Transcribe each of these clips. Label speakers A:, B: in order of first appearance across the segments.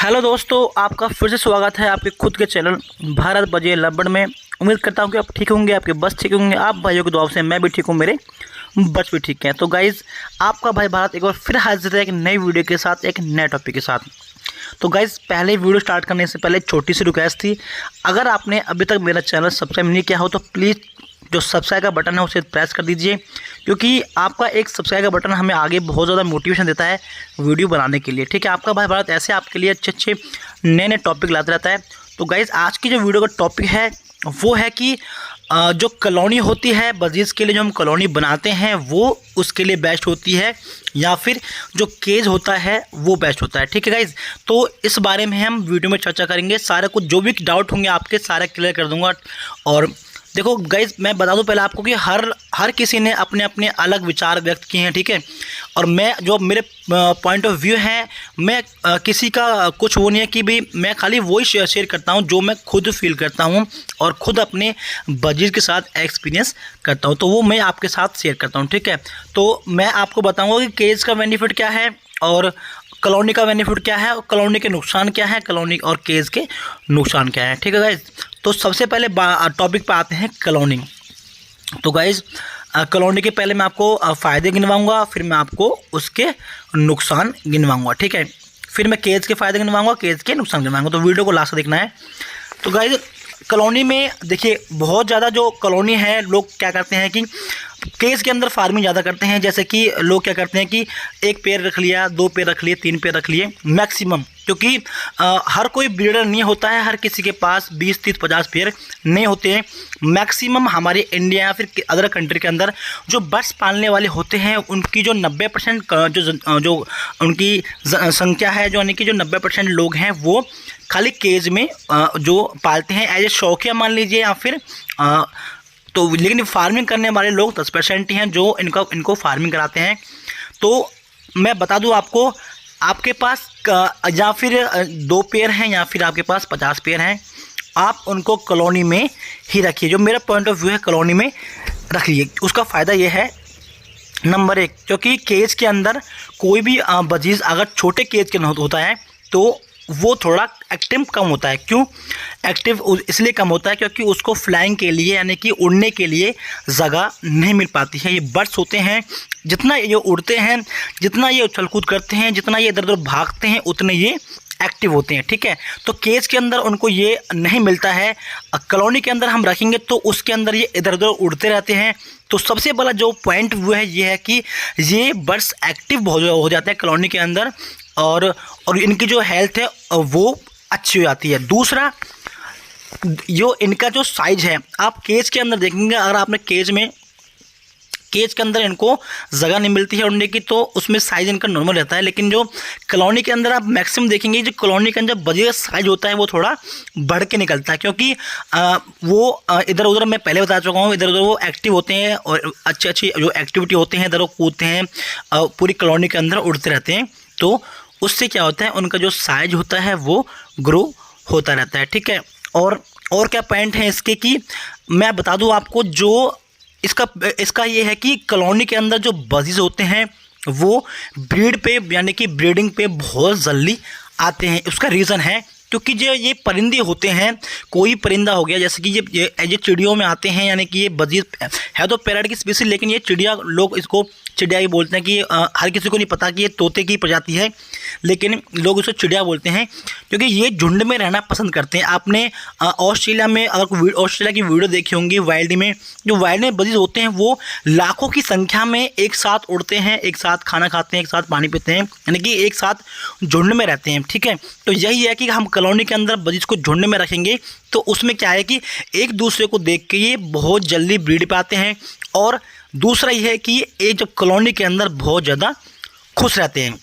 A: Hello दोस्तों, आपका फिर से स्वागत है आपके खुद के चैनल भारत बजे लबड़ में। उम्मीद करता हूँ कि आप ठीक होंगे, आपके बस ठीक होंगे। आप भाइयों की दुआ से मैं भी ठीक हूँ, मेरे बस भी ठीक हैं। तो गाइज़, आपका भाई भारत एक बार फिर हाजिर है एक नई वीडियो के साथ, एक नए टॉपिक के साथ। तो गाइज़, पहले वीडियो स्टार्ट करने से पहले छोटी सी रिक्वेस्ट थी, अगर आपने अभी तक मेरा चैनल सब्सक्राइब नहीं किया हो तो प्लीज़ जो सब्सक्राइब का बटन है उसे प्रेस कर दीजिए, क्योंकि आपका एक सब्सक्राइब का बटन हमें आगे बहुत ज़्यादा मोटिवेशन देता है वीडियो बनाने के लिए। ठीक है, आपका भाई भारत ऐसे आपके लिए अच्छे अच्छे नए नए टॉपिक लाते रहता है। तो गाइज़, आज की जो वीडियो का टॉपिक है वो है कि जो कॉलोनी होती है बजीज़ के लिए, जो हम कॉलोनी बनाते हैं वो उसके लिए बेस्ट होती है या फिर जो केज होता है वो बेस्ट होता है। ठीक है गाइज़, तो इस बारे में हम वीडियो में चर्चा करेंगे। सारे कुछ जो भी डाउट होंगे आपके सारे क्लियर कर दूंगा। और देखो गाइज़, मैं बता दूं पहले आपको कि हर किसी ने अपने अपने अलग विचार व्यक्त किए हैं। ठीक है, और मैं जो मेरे पॉइंट ऑफ व्यू है, मैं किसी का कुछ वो नहीं है कि भाई मैं खाली वही शेयर करता हूं जो मैं खुद फील करता हूं और खुद अपने बजीज़ के साथ एक्सपीरियंस करता हूं, तो वो मैं आपके साथ शेयर करता हूं। ठीक है, तो मैं आपको बताऊँगा कि केज का बेनिफिट क्या है और कॉलोनी का बेनिफिट क्या है और कॉलोनी के नुकसान क्या है, कॉलोनी और केज के नुकसान क्या है। ठीक है गाइज़, तो सबसे पहले टॉपिक पे आते हैं कॉलोनी। तो गाइज़, कॉलोनी के पहले मैं आपको फ़ायदे गिनवाऊंगा, फिर मैं आपको उसके नुकसान गिनवाऊंगा। ठीक है, फिर मैं केज के फ़ायदे गिनवाऊंगा, केज के नुकसान गिनवाऊंगा। तो वीडियो को लास्ट तक देखना है। तो गाइज़, कॉलोनी में देखिए बहुत ज़्यादा जो कॉलोनी है, लोग क्या करते हैं कि केज के अंदर फार्मिंग ज़्यादा करते हैं। जैसे कि लोग क्या करते हैं कि एक पेड़ रख लिया, 2 पेड़ रख लिए, 3 पेड़ रख लिए मैक्सिमम, क्योंकि हर कोई ब्रीडर नहीं होता है, हर किसी के पास 20, 30, 50 पेड़ नहीं होते हैं। मैक्सिमम हमारे इंडिया या फिर अदर कंट्री के अंदर जो बर्ड्स पालने वाले होते हैं उनकी जो 90% जो उनकी संख्या है, जो यानी कि जो 90% लोग हैं वो खाली केज में जो पालते हैं एज ए शौकिया मान लीजिए, या फिर तो लेकिन फार्मिंग करने वाले लोग 10% ही हैं जो इनको फार्मिंग कराते हैं। तो मैं बता दूं आपको, आपके पास या फिर 2 पेड़ हैं या फिर आपके पास 50 पेड़ हैं, आप उनको कॉलोनी में ही रखिए। जो मेरा पॉइंट ऑफ व्यू है, कॉलोनी में रखिए। उसका फ़ायदा ये है, नंबर 1, क्योंकि केज के अंदर कोई भी बजीज़ अगर छोटे केज के होता है तो वो थोड़ा एक्टिव कम होता है। क्यों एक्टिव इसलिए कम होता है? क्योंकि उसको फ्लाइंग के लिए यानी कि उड़ने के लिए जगह नहीं मिल पाती है। ये बर्ड्स होते हैं, जितना ये उड़ते हैं, जितना ये उछल कूद करते हैं, जितना ये इधर उधर भागते हैं, उतने ये एक्टिव होते हैं। ठीक है, तो केज के अंदर उनको ये नहीं मिलता है। कॉलोनी के अंदर हम रखेंगे तो उसके अंदर ये इधर उधर उड़ते रहते हैं। तो सबसे बड़ा जो पॉइंट वो है ये है कि ये बर्ड्स एक्टिव बहुत हो जाते हैं कॉलोनी के अंदर, और इनकी जो हेल्थ है वो अच्छी हो जाती है। दूसरा, जो इनका जो साइज़ है, आप केज के अंदर देखेंगे, अगर आपने केज के अंदर इनको जगह नहीं मिलती है उड़ने की तो उसमें साइज़ इनका नॉर्मल रहता है। लेकिन जो कॉलोनी के अंदर आप मैक्सिमम देखेंगे, जो कॉलोनी के अंदर बजीज़ का साइज़ होता है वो थोड़ा बढ़ के निकलता है, क्योंकि वो इधर उधर मैं पहले बता चुका हूँ, इधर उधर वो एक्टिव होते हैं और अच्छी जो एक्टिविटी होते हैं, इधर वो कूदते हैं, पूरी कॉलोनी के अंदर उड़ते रहते हैं। तो उससे क्या होता है, उनका जो साइज होता है वो ग्रो होता रहता है। ठीक है, और क्या पॉइंट है इसके कि मैं बता दूं आपको, जो इसका ये है कि कॉलोनी के अंदर जो बजीज़ होते हैं वो ब्रीड पे यानी कि ब्रीडिंग पे बहुत जल्दी आते हैं। उसका रीज़न है क्योंकि जो ये परिंदे होते हैं, कोई परिंदा हो गया, जैसे कि ये चिड़ियों में आते हैं, यानी कि ये बजीज़ है तो पैरट की स्पीसीज, लेकिन ये चिड़िया, लोग इसको चिड़िया ही बोलते हैं कि हर किसी को नहीं पता कि ये तोते की प्रजाति है, लेकिन लोग इसको चिड़िया बोलते हैं क्योंकि ये झुंड में रहना पसंद करते हैं। आपने ऑस्ट्रेलिया में अगर ऑस्ट्रेलिया की वीडियो देखी होंगी, वाइल्ड में जो वाइल्ड में बजीज़ होते हैं वो लाखों की संख्या में एक साथ उड़ते हैं, एक साथ खाना खाते हैं, एक साथ पानी पीते हैं, यानी कि एक साथ झुंड में रहते हैं। ठीक है, तो यही है कि हम कॉलोनी के अंदर बजीज़ को झुंड में रखेंगे तो उसमें क्या है कि एक दूसरे को देख के ये बहुत जल्दी ब्रीड पाते हैं। और दूसरा ये है कि ये जब कॉलोनी के अंदर बहुत ज़्यादा खुश रहते हैं।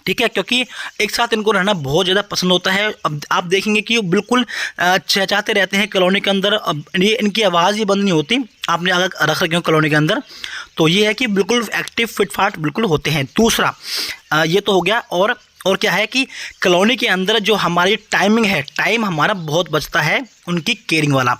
A: ठीक है, क्योंकि एक साथ इनको रहना बहुत ज़्यादा पसंद होता है। अब आप देखेंगे कि वो बिल्कुल चहचहाते रहते हैं कॉलोनी के अंदर। अब ये इनकी आवाज़ ही बंद नहीं होती, आपने अगर रख रखे हो कॉलोनी के अंदर, तो ये है कि बिल्कुल एक्टिव फिटफाट बिल्कुल होते हैं। दूसरा ये तो हो गया। और क्या है कि कॉलोनी के अंदर जो हमारी टाइमिंग है, टाइम हमारा बहुत बचता है उनकी केयरिंग वाला।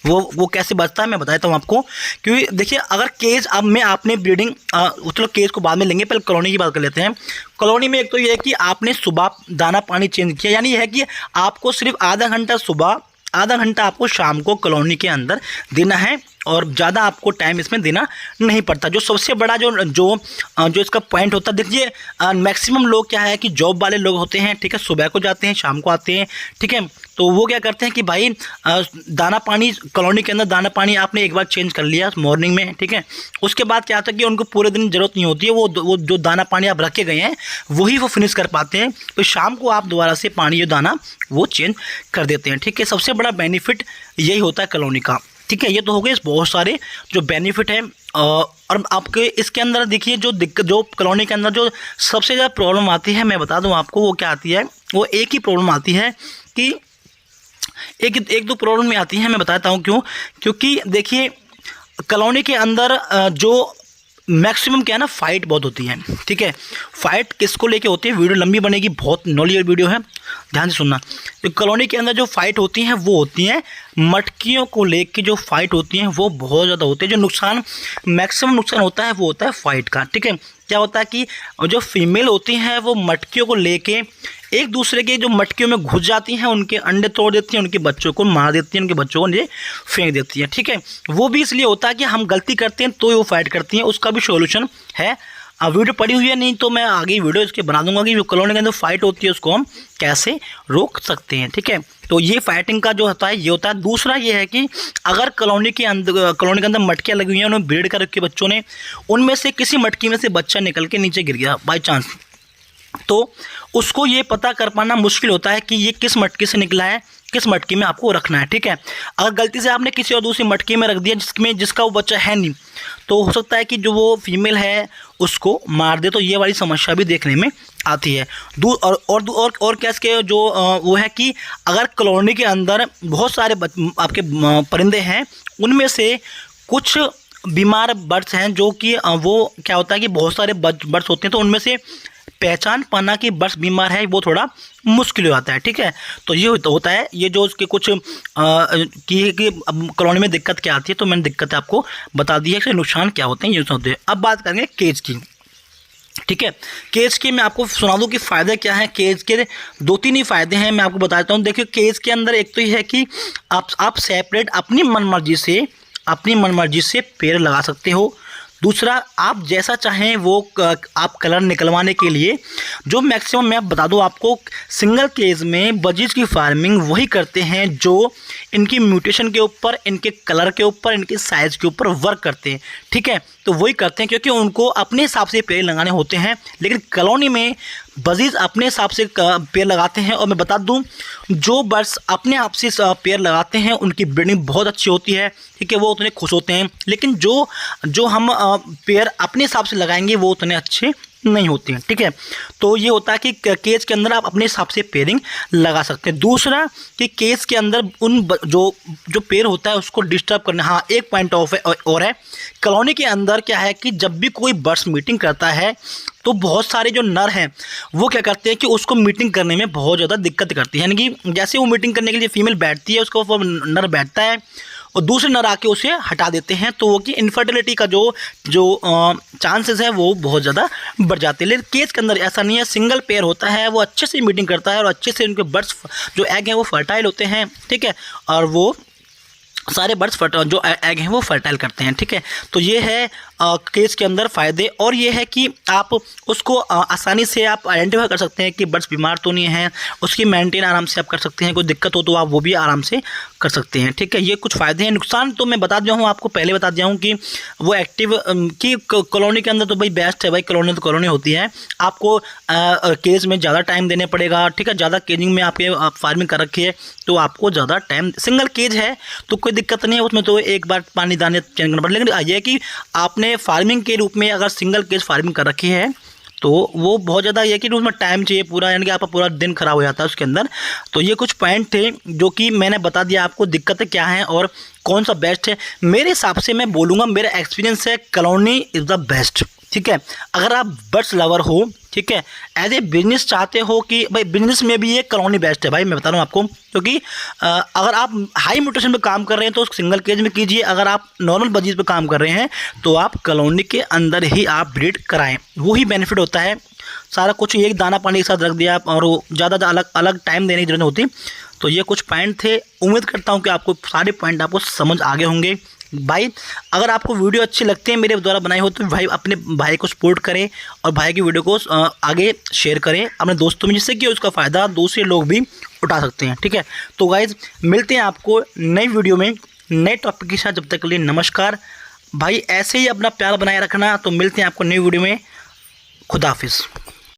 A: वो कैसे बचता है मैं बताता हूँ आपको। क्योंकि देखिए अगर केज अब में आपने ब्रीडिंग चलो केज को बाद में लेंगे, पहले कॉलोनी की बात कर लेते हैं। कॉलोनी में एक तो ये है कि आपने सुबह दाना पानी चेंज किया, यानी यह है कि आपको सिर्फ आधा घंटा सुबह, आधा घंटा आपको शाम को कॉलोनी के अंदर देना है और ज़्यादा आपको टाइम इसमें देना नहीं पड़ता। जो सबसे बड़ा जो इसका पॉइंट होता है, देखिए मैक्सिमम लोग क्या है कि जॉब वाले लोग होते हैं, ठीक है, सुबह को जाते हैं शाम को आते हैं, ठीक है, तो वो क्या करते हैं कि भाई दाना पानी कॉलोनी के अंदर दाना पानी आपने एक बार चेंज कर लिया मॉर्निंग में, ठीक है, उसके बाद क्या होता है कि उनको पूरे दिन ज़रूरत नहीं होती है, वो जो दाना पानी आप रखे गए हैं वही वो फिनिश कर पाते हैं, तो शाम को आप दोबारा से पानी जो दाना वो चेंज कर देते हैं, ठीक है। सबसे बड़ा बेनिफिट यही होता है कॉलोनी का, ठीक है। ये तो हो गए बहुत सारे जो बेनिफिट हैं। और आपके इसके अंदर देखिए जो कॉलोनी के अंदर जो सबसे ज़्यादा प्रॉब्लम आती है मैं बता दूं आपको, वो क्या आती है, वो एक ही प्रॉब्लम आती है कि एक दो प्रॉब्लम में आती है, मैं बताता हूँ क्यों। क्योंकि देखिए कॉलोनी के अंदर जो मैक्सिमम क्या है ना, फाइट बहुत होती है, ठीक है। फाइट किसको लेके होती है, वीडियो लंबी बनेगी, बहुत नॉलेज वीडियो है, ध्यान से सुनना। तो कॉलोनी के अंदर जो फाइट होती हैं वो होती हैं मटकियों को लेके, जो फाइट होती हैं वो बहुत ज़्यादा होती है। जो नुकसान मैक्सिमम नुकसान होता है वो होता है फाइट का, ठीक है। क्या होता है कि जो फीमेल होती हैं वो मटकियों को लेके एक दूसरे के जो मटकियों में घुस जाती हैं, उनके अंडे तोड़ देती हैं, उनके बच्चों को मार देती हैं, उनके बच्चों को नीचे फेंक देती हैं, ठीक है। वो भी इसलिए होता है कि हम गलती करते हैं तो वो फाइट करती हैं, उसका भी सॉल्यूशन है। अब वीडियो पड़ी हुई है, नहीं तो मैं आगे वीडियो इसके बना दूंगा कि जो कॉलोनी के अंदर फाइट होती है उसको हम कैसे रोक सकते हैं, ठीक है। तो ये फाइटिंग का जो होता है ये होता है। दूसरा ये है कि अगर कॉलोनी के अंदर मटकियाँ लगी हुई हैं, उन्होंने ब्रीड कर रखे बच्चों ने, उनमें से किसी मटकी में से बच्चा निकल के नीचे गिर गया बाई चांस, तो उसको ये पता कर पाना मुश्किल होता है कि ये किस मटकी से निकला है, किस मटकी में आपको रखना है, ठीक है। अगर गलती से आपने किसी और दूसरी मटकी में रख दिया जिसका वो बच्चा है नहीं, तो हो सकता है कि जो वो फीमेल है उसको मार दे, तो ये वाली समस्या भी देखने में आती है। और क्या इसके जो वो है कि अगर कॉलोनी के अंदर बहुत सारे आपके परिंदे हैं, उनमें से कुछ बीमार बर्ड्स हैं, जो कि वो क्या होता है कि बहुत सारे बर्ड्स होते हैं, तो उनमें से पहचान पाना कि बर्ड्स बीमार है वो थोड़ा मुश्किल हो जाता है, ठीक है। तो ये होता है, ये जो उसके कुछ कि कॉलोनी में दिक्कत क्या आती है, तो मैंने दिक्कत आपको बता दी है कि नुकसान क्या होते हैं, ये होते हैं। अब बात करेंगे केज की, ठीक है। केज के मैं आपको सुना दूं कि फ़ायदे क्या हैं। केज के 2-3 ही फ़ायदे हैं, मैं आपको बताता हूं। देखिए केज के अंदर एक तो ये है कि आप सेपरेट अपनी मनमर्जी से पेड़ लगा सकते हो। दूसरा, आप जैसा चाहें वो आप कलर निकलवाने के लिए, जो मैक्सिमम मैं बता दूं आपको, सिंगल केज में बजीज की फार्मिंग वही करते हैं जो इनकी म्यूटेशन के ऊपर, इनके कलर के ऊपर, इनके साइज़ के ऊपर वर्क करते हैं, ठीक है। तो वही करते हैं क्योंकि उनको अपने हिसाब से पेड़ लगाने होते हैं, लेकिन कॉलोनी में बजीज अपने हिसाब से पेड़ लगाते हैं। और मैं बता दूं, जो बर्ड्स अपने आप से पेड़ लगाते हैं उनकी ब्रीडिंग बहुत अच्छी होती है, ठीक है, वो उतने खुश होते हैं। लेकिन जो हम पेड़ अपने हिसाब से लगाएंगे वो उतने अच्छे नहीं होते हैं, ठीक है। तो ये होता है कि केज के अंदर आप अपने हिसाब से पेयरिंग लगा सकते हैं। दूसरा कि केज के अंदर जो पेड़ होता है उसको डिस्टर्ब करना, हाँ एक पॉइंट ऑफ और है, कॉलोनी के अंदर क्या है कि जब भी कोई बर्ड्स मीटिंग करता है तो बहुत सारे जो नर हैं वो क्या करते हैं कि उसको मीटिंग करने में बहुत ज़्यादा दिक्कत करती है। यानी कि जैसे वो मीटिंग करने के लिए फीमेल बैठती है, उसको वो नर बैठता है और दूसरे नर आके उसे हटा देते हैं, तो वो कि इनफर्टिलिटी का जो चांसेस है वो बहुत ज़्यादा बढ़ जाते हैं। लेकिन केज के अंदर ऐसा नहीं है, सिंगल पेयर होता है, वो अच्छे से मीटिंग करता है और अच्छे से उनके बर्ड्स जो एग हैं वो फर्टाइल होते हैं, ठीक है, और वो सारे बर्ड्स जो एग हैं वो फर्टाइल करते हैं, ठीक है। तो ये है केज के अंदर फ़ायदे। और ये है कि आप उसको आसानी से आप आइडेंटिफाई कर सकते हैं कि बर्ड्स बीमार तो नहीं हैं, उसकी मेंटेन आराम से आप कर सकते हैं, कोई दिक्कत हो तो आप वो भी आराम से कर सकते हैं, ठीक है। ये कुछ फ़ायदे हैं। नुकसान तो मैं बता दिया हूँ आपको, पहले बता दिया हूँ कि वो एक्टिव कि कॉलोनी के अंदर तो भाई बेस्ट है, भाई कॉलोनी तो कॉलोनी होती है, आपको केज में ज़्यादा टाइम देने पड़ेगा, ठीक है। ज़्यादा केजिंग में आपके फार्मिंग कर रखी है तो आपको ज़्यादा टाइम, सिंगल केज है तो कोई दिक्कत नहीं है, उसमें तो एक बार पानी दाने चेंज करना पड़ेगा। लेकिन ये है कि आपने फार्मिंग के रूप में अगर सिंगल केज फार्मिंग कर रखी है तो वो बहुत ज़्यादा ये कि उसमें टाइम चाहिए पूरा, यानी कि आपका पूरा दिन खराब हो जाता है उसके अंदर। तो ये कुछ पॉइंट थे जो कि मैंने बता दिया आपको, दिक्कतें क्या हैं और कौन सा बेस्ट है। मेरे हिसाब से मैं बोलूँगा, मेरा एक्सपीरियंस है कॉलोनी इज़ द बेस्ट, ठीक है। अगर आप बर्ड्स लवर हो, ठीक है, एज ए बिजनेस चाहते हो कि भाई बिजनेस में भी ये कॉलोनी बेस्ट है भाई, मैं बता रहा हूँ आपको, क्योंकि अगर आप हाई म्यूटेशन पे काम कर रहे हैं तो सिंगल केज में कीजिए, अगर आप नॉर्मल बजीज पे काम कर रहे हैं तो आप कॉलोनी के अंदर ही आप ब्रीड कराएं, वही बेनिफिट होता है। सारा कुछ एक दाना पानी के साथ रख दिया आप और ज़्यादा अलग अलग टाइम देने की जरूरत होती। तो ये कुछ पॉइंट थे, उम्मीद करता हूँ कि आपको सारे पॉइंट आपको समझ आ गए होंगे भाई। अगर आपको वीडियो अच्छी लगती है मेरे द्वारा बनाई हो तो भाई अपने भाई को सपोर्ट करें और भाई की वीडियो को आगे शेयर करें अपने दोस्तों में, जिससे कि उसका फ़ायदा दूसरे लोग भी उठा सकते हैं, ठीक है। तो गाइज़ मिलते हैं आपको नई वीडियो में नए टॉपिक के साथ, जब तक के लिए नमस्कार भाई। ऐसे ही अपना प्यार बनाए रखना, तो मिलते हैं आपको नई वीडियो में। खुदा हाफिज़।